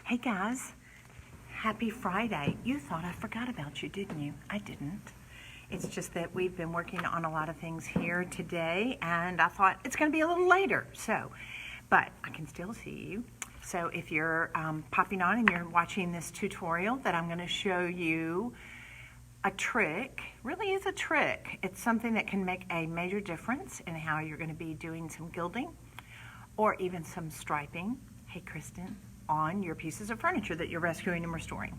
Hey guys, happy Friday. You thought I forgot about you, didn't you? I didn't. It's just that we've been working on a lot of things here today, and I thought it's going to be a little later. But I can still see you. So if you're popping on and you're watching this tutorial that I'm going to show you a trick, really is a trick. It's something that can make a major difference in how you're going to be doing some gilding or even some striping. Hey Kristen, on your pieces of furniture that you're rescuing and restoring.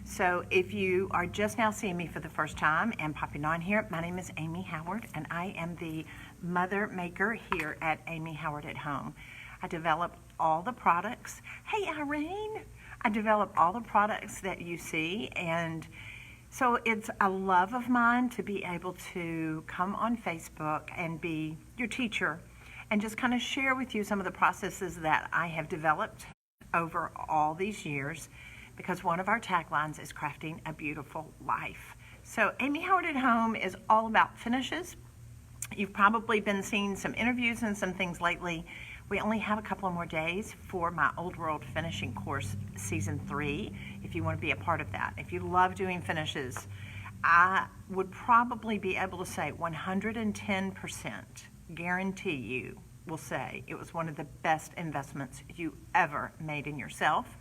So if you are just now seeing me for the first time and popping on here, my name is Amy Howard and I am the mother maker here at Amy Howard at Home. I develop all the products. Hey Irene! I develop all the products that you see, and so it's a love of mine to be able to come on Facebook and be your teacher and just kind of share with you some of the processes that I have developed over all these years, because one of our taglines is crafting a beautiful life. So Amy Howard at Home is all about finishes. You've probably been seeing some interviews and some things lately. We only have a couple of more days for my Old World Finishing course, Season 3, if you want to be a part of that. If you love doing finishes, I would probably be able to say 110% guarantee you will say it was one of the best investments you ever made in yourself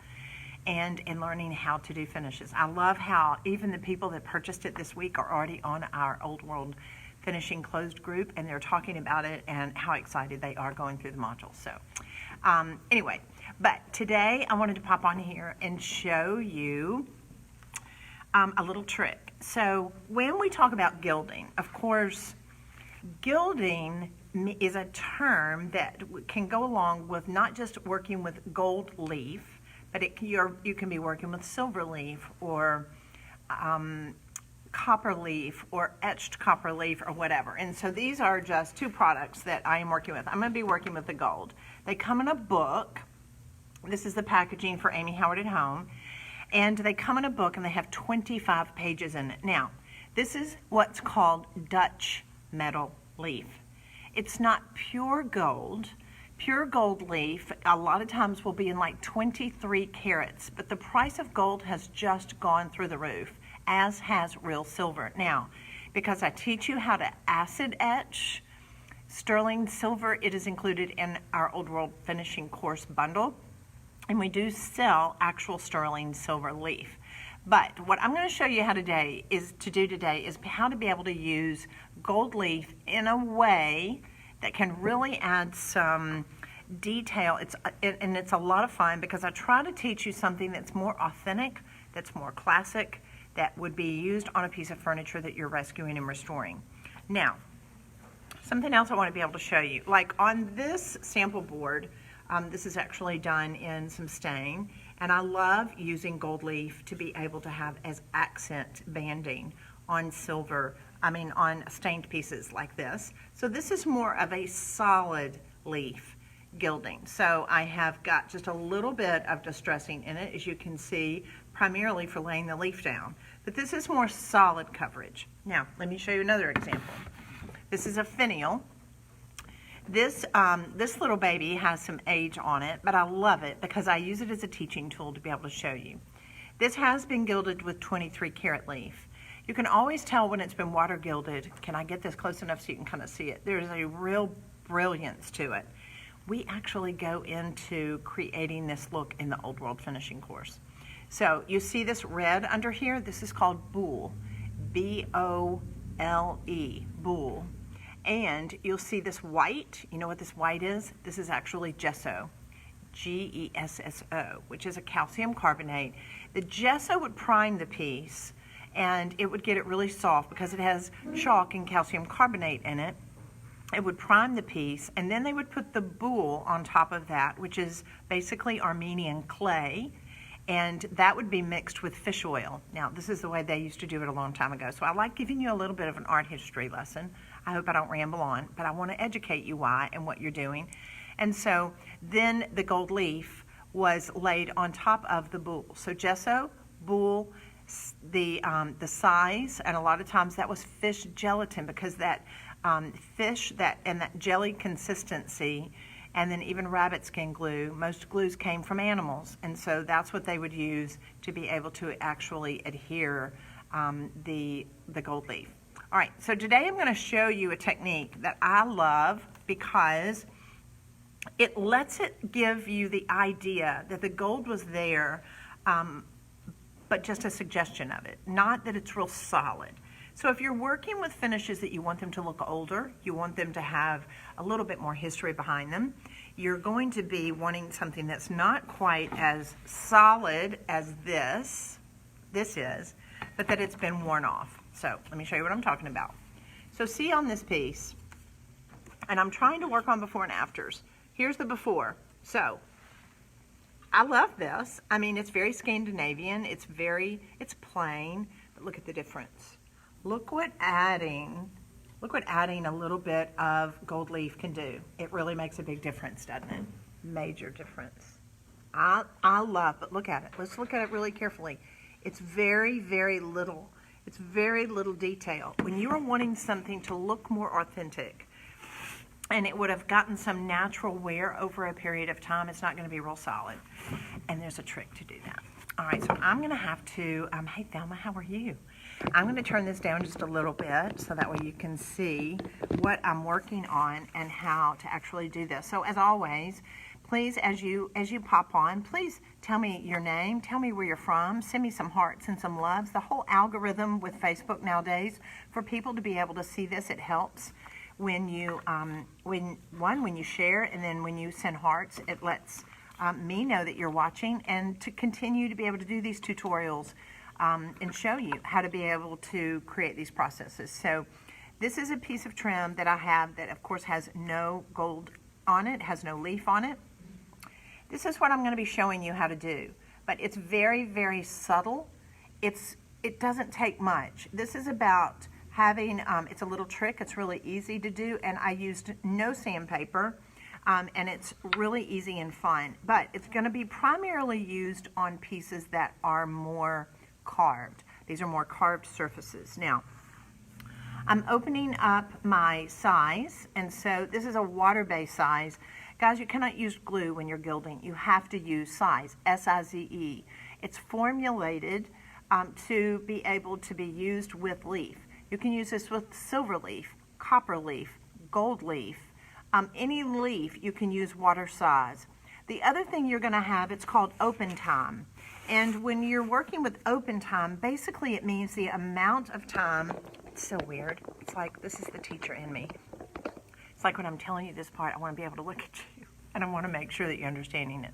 and in learning how to do finishes. I love how even the people that purchased it this week are already on our Old World Finishing closed group, and they're talking about it and how excited they are going through the modules. So anyway, but today I wanted to pop on here and show you a little trick. So when we talk about gilding, of course, gilding is a term that can go along with not just working with gold leaf, but you can be working with silver leaf or copper leaf or etched copper leaf or whatever. And so these are just two products that I am working with. I'm going to be working with the gold. They come in a book. This is the packaging for Amy Howard at Home. And they come in a book and they have 25 pages in it. Now, this is what's called Dutch metal leaf. It's not pure gold. Pure gold leaf a lot of times will be in like 23 carats, but the price of gold has just gone through the roof, as has real silver. Now, because I teach you how to acid etch sterling silver, it is included in our Old World Finishing course bundle, and we do sell actual sterling silver leaf. But what I'm going to show you how to do today is how to be able to use gold leaf in a way that can really add some detail. And it's a lot of fun because I try to teach you something that's more authentic, that's more classic, that would be used on a piece of furniture that you're rescuing and restoring. Now, something else I want to be able to show you. Like on this sample board, this is actually done in some stain, and I love using gold leaf to be able to have as accent banding on on stained pieces like this. So this is more of a solid leaf gilding. So I have got just a little bit of distressing in it, as you can see, primarily for laying the leaf down. But this is more solid coverage. Now, let me show you another example. This is a finial. This little baby has some age on it, but I love it because I use it as a teaching tool to be able to show you. This has been gilded with 23 karat leaf. You can always tell when it's been water gilded. Can I get this close enough so you can kind of see it? There's a real brilliance to it. We actually go into creating this look in the Old World Finishing course. So you see this red under here? This is called Boule, B-O-L-E, Boule. And you'll see this white. You know what this white is? This is actually gesso, G-E-S-S-O, which is a calcium carbonate. The gesso would prime the piece, and it would get it really soft because it has chalk and calcium carbonate in it. It would prime the piece, and then they would put the Boule on top of that, which is basically Armenian clay, and that would be mixed with fish oil. Now, this is the way they used to do it a long time ago, so I like giving you a little bit of an art history lesson. I hope I don't ramble on, but I want to educate you why and what you're doing. And so then the gold leaf was laid on top of the Boule. So gesso, Boule, the size, and a lot of times that was fish gelatin, because that fish and that jelly consistency And then even rabbit skin glue, most glues came from animals, and so that's what they would use to be able to actually adhere the gold leaf. All right, so today I'm going to show you a technique that I love because it lets it give you the idea that the gold was there, but just a suggestion of it, not that it's real solid. So if you're working with finishes that you want them to look older, you want them to have a little bit more history behind them, you're going to be wanting something that's not quite as solid as this is, but that it's been worn off. So let me show you what I'm talking about. So see on this piece, and I'm trying to work on before and afters. Here's the before. So I love this. I mean, it's very Scandinavian. It's plain, but look at the difference. Look what adding a little bit of gold leaf can do. It really makes a big difference, doesn't it? Major difference. I love, but look at it. Let's look at it really carefully. It's very, very little. It's very little detail. When you are wanting something to look more authentic, and it would have gotten some natural wear over a period of time, it's not going to be real solid. And there's a trick to do that. All right, so I'm going to have to, hey Thelma, how are you? I'm going to turn this down just a little bit so that way you can see what I'm working on and how to actually do this. So as always, please, as you pop on, please tell me your name, tell me where you're from, send me some hearts and some loves. The whole algorithm with Facebook nowadays, for people to be able to see this, it helps. When you when you share, and then when you send hearts, it lets me know that you're watching, and to continue to be able to do these tutorials and show you how to be able to create these processes. So this is a piece of trim that I have that of course has no gold on it, has no leaf on it. This is what I'm going to be showing you how to do, but it's very, very subtle. It doesn't take much. This is about having, it's a little trick, it's really easy to do, and I used no sandpaper, and it's really easy and fun, but it's going to be primarily used on pieces that are more carved. These are more carved surfaces. Now, I'm opening up my size, and so this is a water-based size. Guys, you cannot use glue when you're gilding. You have to use size, S-I-Z-E. It's formulated to be able to be used with leaf. You can use this with silver leaf, copper leaf, gold leaf, any leaf you can use water size. The other thing you're going to have, it's called open time. And when you're working with open time, basically it means the amount of time, it's so weird. It's like, this is the teacher in me. It's like when I'm telling you this part, I want to be able to look at you, and I want to make sure that you're understanding it.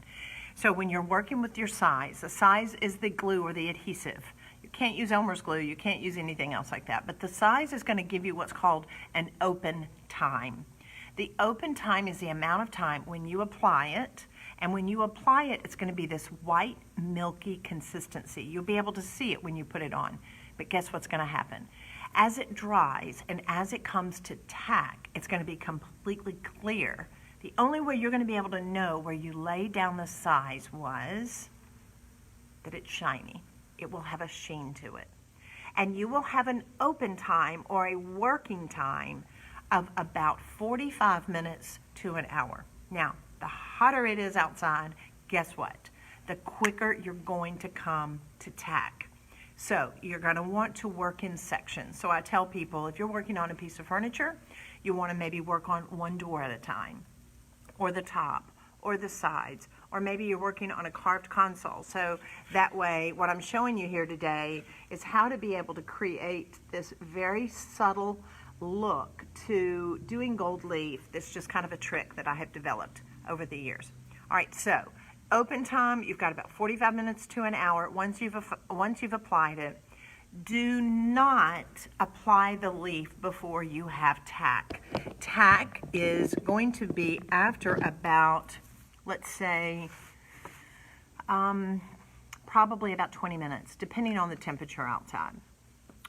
So when you're working with your size, the size is the glue or the adhesive. You can't use Elmer's glue, you can't use anything else like that, but the size is going to give you what's called an open time. The open time is the amount of time when you apply it, and when you apply it, it's going to be this white, milky consistency. You'll be able to see it when you put it on, but guess what's going to happen? As it dries and as it comes to tack, it's going to be completely clear. The only way you're going to be able to know where you lay down the size was that it's shiny. It will have a sheen to it. And you will have an open time or a working time of about 45 minutes to an hour. Now, the hotter it is outside, guess what? The quicker you're going to come to tack. So you're going to want to work in sections. So I tell people, if you're working on a piece of furniture, you want to maybe work on one door at a time, or the top, or the sides, or maybe you're working on a carved console. So that way, what I'm showing you here today is how to be able to create this very subtle look to doing gold leaf. That's just kind of a trick that I have developed over the years. All right, so open time, you've got about 45 minutes to an hour. Once you've applied it, do not apply the leaf before you have tack. Tack is going to be after about, let's say, probably about 20 minutes, depending on the temperature outside.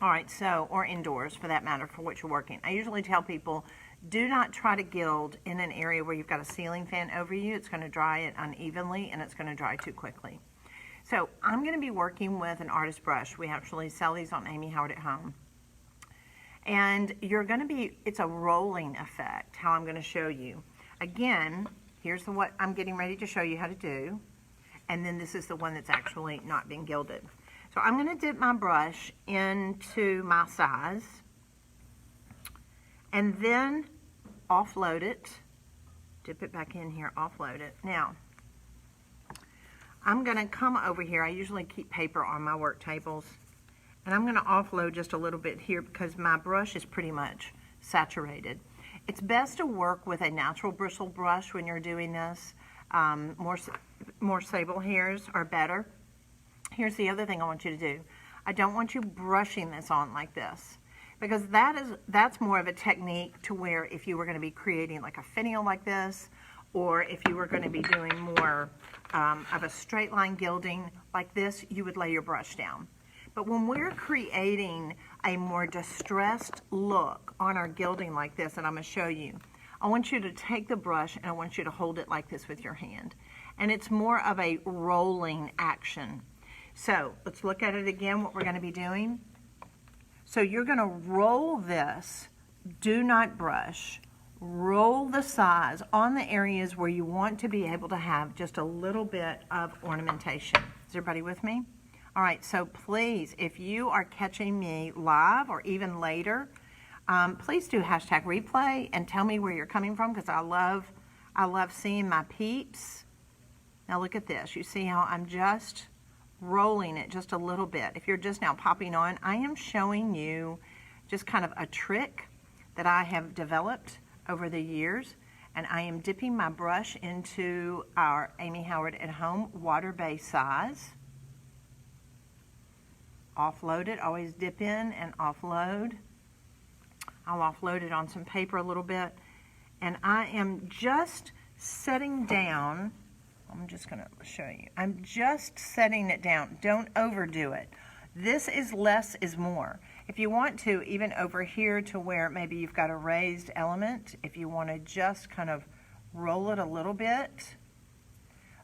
All right, so, or indoors for that matter, for what you're working. I usually tell people, do not try to gild in an area where you've got a ceiling fan over you. It's going to dry it unevenly, and it's going to dry too quickly. So I'm going to be working with an artist brush. We actually sell these on Amy Howard at Home. And you're going to be, it's a rolling effect, how I'm going to show you. Again, Here's what I'm getting ready to show you how to do. And then this is the one that's actually not been gilded. So I'm going to dip my brush into my size and then offload it. Dip it back in here, offload it. Now, I'm going to come over here. I usually keep paper on my work tables. And I'm going to offload just a little bit here because my brush is pretty much saturated. It's best to work with a natural bristle brush when you're doing this. More sable hairs are better. Here's the other thing I want you to do. I don't want you brushing this on like this, because that's more of a technique to where if you were going to be creating like a finial like this, or if you were going to be doing more of a straight line gilding like this, you would lay your brush down. But when we're creating a more distressed look on our gilding like this, and I'm going to show you, I want you to take the brush and I want you to hold it like this with your hand. And it's more of a rolling action. So let's look at it again, what we're going to be doing. So you're going to roll this, do not brush, roll the size on the areas where you want to be able to have just a little bit of ornamentation. Is everybody with me? All right, so please, if you are catching me live or even later, please do hashtag replay and tell me where you're coming from, because I love seeing my peeps. Now look at this. You see how I'm just rolling it just a little bit. If you're just now popping on, I am showing you just kind of a trick that I have developed over the years, and I am dipping my brush into our Amy Howard at Home water-based size. Offload it, always dip in and offload. I'll offload it on some paper a little bit, and I am just setting down. I'm just going to show you. I'm just setting it down. Don't overdo it. This is less is more. If you want to, even over here to where maybe you've got a raised element, if you want to just kind of roll it a little bit,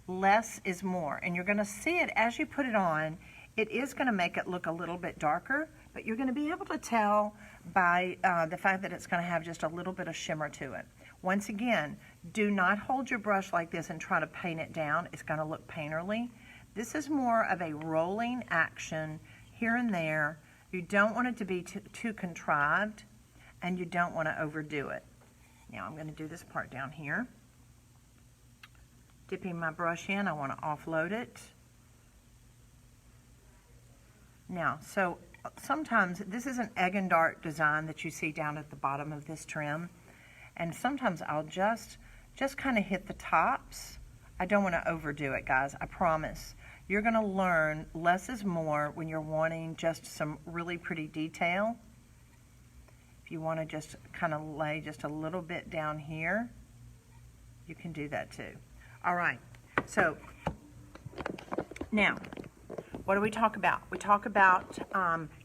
less is more. And you're going to see it as you put it on. It is going to make it look a little bit darker, but you're going to be able to tell by the fact that it's going to have just a little bit of shimmer to it. Once again, do not hold your brush like this and try to paint it down. It's going to look painterly. This is more of a rolling action here and there. You don't want it to be too contrived, and you don't want to overdo it. Now I'm going to do this part down here. Dipping my brush in, I want to offload it. Now, so sometimes this is an egg and dart design that you see down at the bottom of this trim, and sometimes I'll just kind of hit the tops. I don't want to overdo it, guys. I promise. You're going to learn less is more when you're wanting just some really pretty detail. If you want to just kind of lay just a little bit down here, you can do that too. All right, so now, what do we talk about? We talk about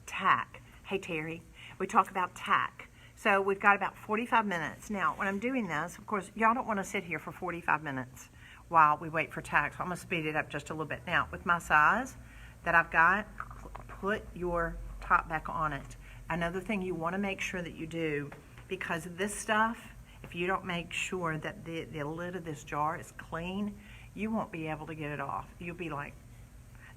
tack. Hey, Terry. We talk about tack. So we've got about 45 minutes. Now, when I'm doing this, of course, y'all don't want to sit here for 45 minutes while we wait for tack. So I'm going to speed it up just a little bit. Now, with my size that I've got, put your top back on it. Another thing you want to make sure that you do, because this stuff, if you don't make sure that the lid of this jar is clean, you won't be able to get it off. You'll be like,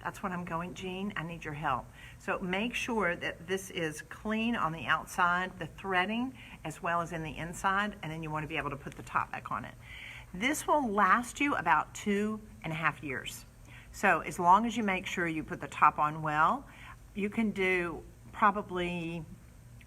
that's what I'm going, Jean, I need your help. So make sure that this is clean on the outside, the threading, as well as in the inside, and then you want to be able to put the top back on it. This will last you about 2.5 years. So as long as you make sure you put the top on well, you can do probably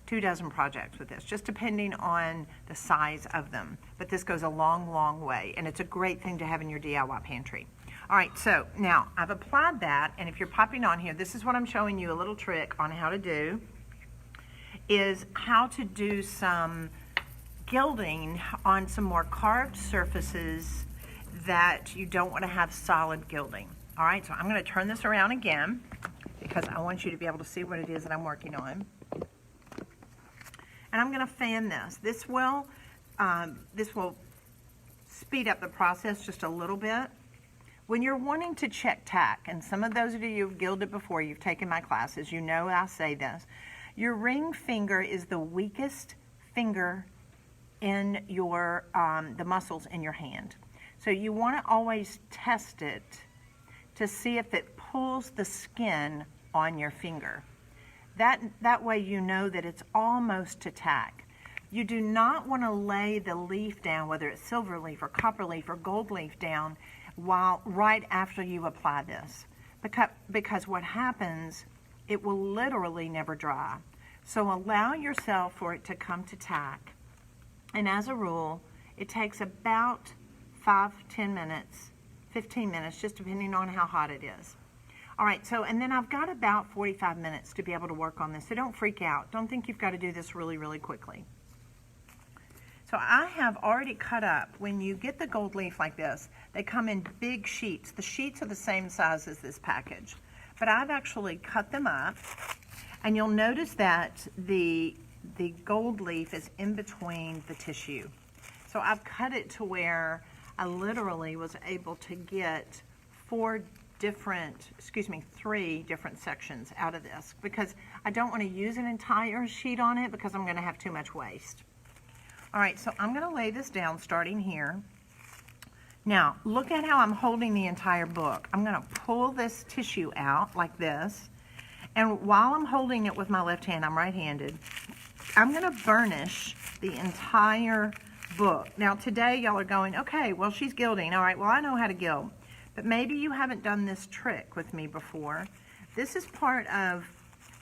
24 projects with this, just depending on the size of them. But this goes a long, long way, and it's a great thing to have in your DIY pantry. All right, so now I've applied that, and if you're popping on here, this is what I'm showing you, a little trick on how to do, is how to do some gilding on some more carved surfaces that you don't want to have solid gilding. All right, so I'm going to turn this around again because I want you to be able to see what it is that I'm working on. And I'm going to fan this. This will speed up the process just a little bit. When you're wanting to check tack, and some of those of you who've gilded before, you've taken my classes, you know I say this, your ring finger is the weakest finger in your the muscles in your hand. So you want to always test it to see if it pulls the skin on your finger. That way you know that it's almost to tack. You do not want to lay the leaf down, whether it's silver leaf or copper leaf or gold leaf down, right after you apply this. Because what happens, it will literally never dry. So allow yourself for it to come to tack. And as a rule, it takes about 5, 10 minutes, 15 minutes, just depending on how hot it is. All right, so, and then I've got about 45 minutes to be able to work on this, so don't freak out. Don't think you've got to do this really, really quickly. So I have already cut up, when you get the gold leaf like this, they come in big sheets. The sheets are the same size as this package, but I've actually cut them up, and you'll notice that the gold leaf is in between the tissue. So I've cut it to where I literally was able to get 3 different sections out of this, because I don't want to use an entire sheet on it because I'm going to have too much waste. All right, so I'm going to lay this down starting here. Now, look at how I'm holding the entire book. I'm going to pull this tissue out like this, and while I'm holding it with my left hand, I'm right-handed, I'm going to burnish the entire book. Now, today, y'all are going, okay, well, she's gilding. All right, well, I know how to gild. But maybe you haven't done this trick with me before. This is part of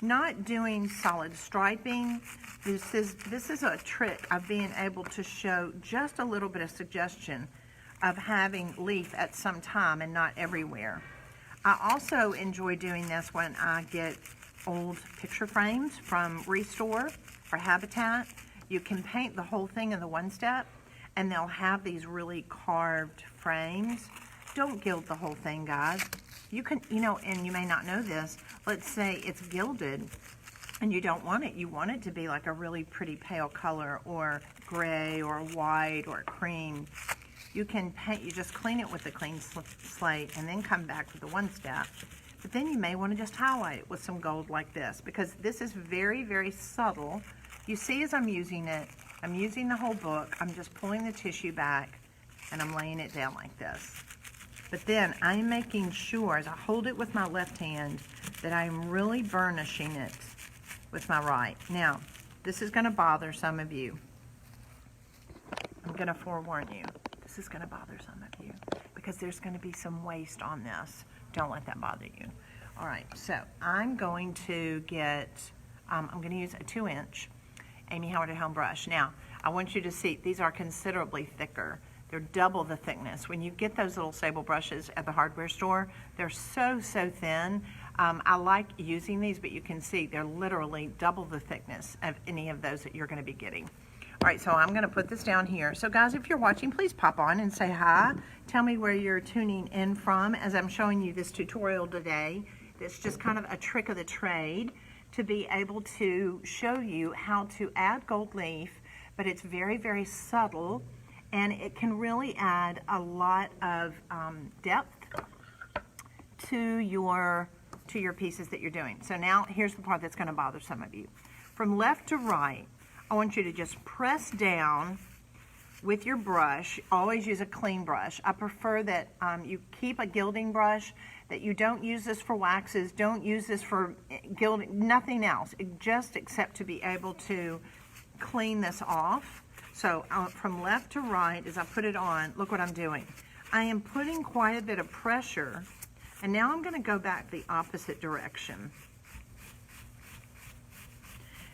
not doing solid striping. This is a trick of being able to show just a little bit of suggestion of having leaf at some time and not everywhere. I also enjoy doing this when I get old picture frames from Restore or Habitat. You can paint the whole thing in the one step, and they'll have these really carved frames. Don't gild the whole thing, guys. You can, and you may not know this, let's say it's gilded and you don't want it. You want it to be like a really pretty pale color, or gray or white or cream. You can paint, you just clean it with a clean slate and then come back with the one step. But then you may want to just highlight it with some gold like this, because this is very, very subtle. You see, as I'm using it, I'm using the whole book. I'm just pulling the tissue back and I'm laying it down like this. But then I'm making sure, as I hold it with my left hand, that I'm really burnishing it with my right. Now, this is going to bother some of you. I'm going to forewarn you. This is going to bother some of you because there's going to be some waste on this. Don't let that bother you. All right, so I'm going to get, I'm going to use a 2-inch Amy Howard at Home brush. Now, I want you to see, these are considerably thicker. They're double the thickness. When you get those little sable brushes at the hardware store, they're so, so thin. I like using these, but you can see they're literally double the thickness of any of those that you're going to be getting. All right, so I'm going to put this down here. So guys, if you're watching, please pop on and say hi. Tell me where you're tuning in from as I'm showing you this tutorial today. It's just kind of a trick of the trade to be able to show you how to add gold leaf, but it's very, very subtle, and it can really add a lot of depth to your pieces that you're doing. So now here's the part that's going to bother some of you. From left to right, I want you to just press down with your brush. Always use a clean brush. I prefer that you keep a gilding brush, that you don't use this for waxes, don't use this for gilding, nothing else, just except to be able to clean this off. So from left to right, as I put it on, look what I'm doing. I am putting quite a bit of pressure, and now I'm going to go back the opposite direction.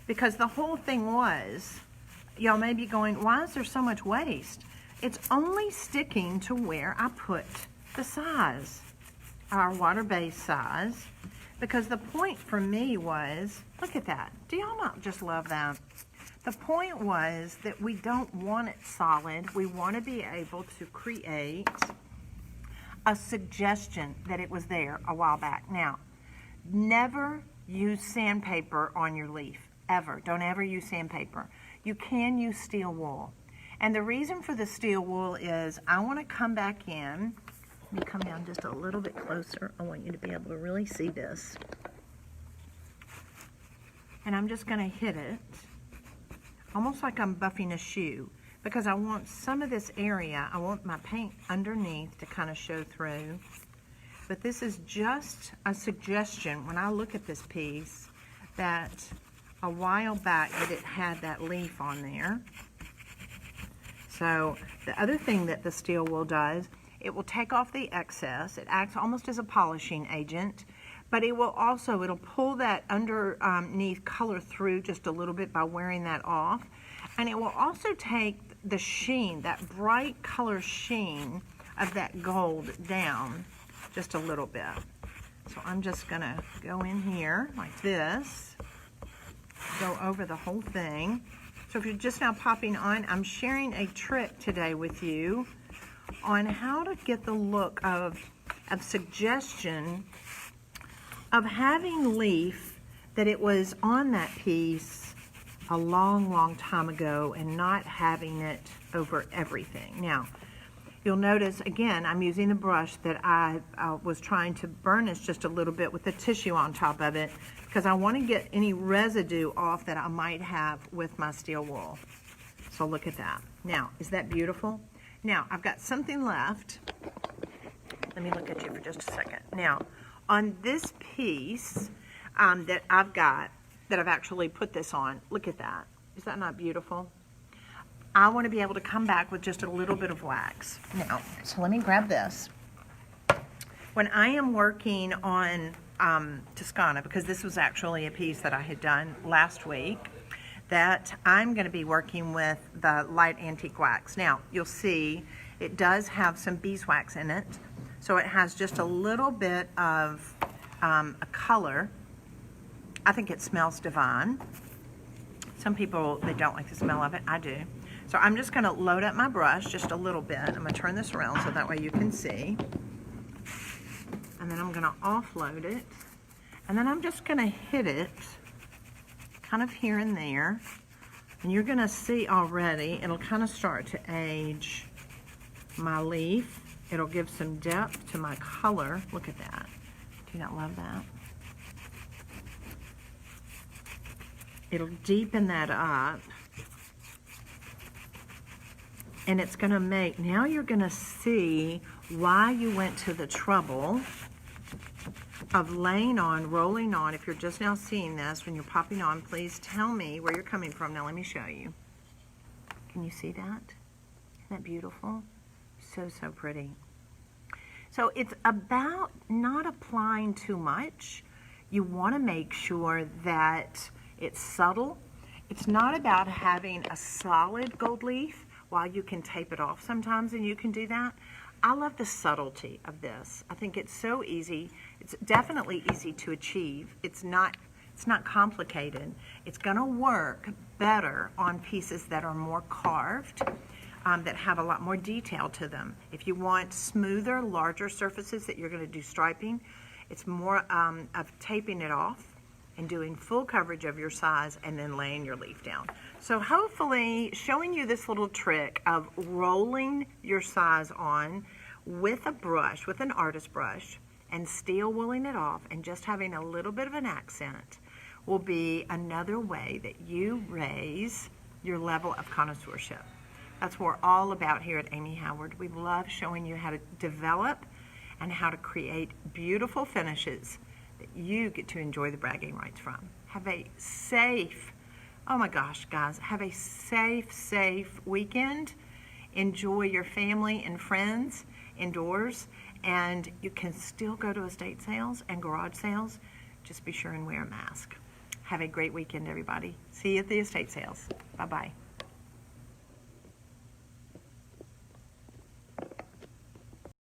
Because the whole thing was, y'all may be going, why is there so much waste? It's only sticking to where I put the size, our water-based size, because the point for me was, look at that. Do y'all not just love that? The point was that we don't want it solid. We want to be able to create a suggestion that it was there a while back. Now, never use sandpaper on your leaf, ever. Don't ever use sandpaper. You can use steel wool. And the reason for the steel wool is I want to come back in. Let me come down just a little bit closer. I want you to be able to really see this. And I'm just going to hit it, almost like I'm buffing a shoe. because I want some of this area, I want my paint underneath to kind of show through. But this is just a suggestion when I look at this piece that a while back that it had that leaf on there. So the other thing that the steel wool does, it will take off the excess. It acts almost as a polishing agent, but it will also, it'll pull that underneath color through just a little bit by wearing that off. And it will also take the sheen, that bright color sheen of that gold down just a little bit. So I'm just gonna go in here like this, go over the whole thing. So if you're just now popping on, I'm sharing a trick today with you on how to get the look of suggestion of having leaf that it was on that piece a long time ago and not having it over everything. Now, you'll notice, again, I'm using the brush that I was trying to burnish just a little bit with the tissue on top of it because I want to get any residue off that I might have with my steel wool. So look at that. Now, is that beautiful? Now, I've got something left. Let me look at you for just a second. Now, on this piece that I've got, that I've actually put this on, look at that. Is that not beautiful? I want to be able to come back with just a little bit of wax. Now, so let me grab this. When I am working on Toscana, because this was actually a piece that I had done last week, that I'm going to be working with the light antique wax. Now, you'll see it does have some beeswax in it, so it has just a little bit of a color. I think it smells divine. Some people, they don't like the smell of it. I do. So I'm just going to load up my brush just a little bit. I'm going to turn this around so that way you can see. And then I'm going to offload it. And then I'm just going to hit it kind of here and there. And you're going to see already, it'll kind of start to age my leaf. It'll give some depth to my color. Look at that. Do you not love that? It'll deepen that up. And it's going to make, now you're going to see why you went to the trouble of laying on, rolling on. If you're just now seeing this, when you're popping on, please tell me where you're coming from. Now let me show you. Can you see that? Isn't that beautiful? So pretty. So it's about not applying too much. You want to make sure that it's subtle. It's not about having a solid gold leaf. While you can tape it off sometimes, and you can do that, I love the subtlety of this. I think it's so easy. It's definitely easy to achieve. It's not complicated. It's gonna work better on pieces that are more carved, that have a lot more detail to them. If you want smoother, larger surfaces that you're gonna do striping, it's more of taping it off and doing full coverage of your size and then laying your leaf down. So hopefully showing you this little trick of rolling your size on with a brush, with an artist brush, and steel wooling it off and just having a little bit of an accent will be another way that you raise your level of connoisseurship. That's what we're all about here at Amy Howard. We love showing you how to develop and how to create beautiful finishes that you get to enjoy the bragging rights from. Have a safe, oh my gosh, guys, have a safe weekend. Enjoy your family and friends indoors, and you can still go to estate sales and garage sales. Just be sure and wear a mask. Have a great weekend, everybody. See you at the estate sales. Bye-bye.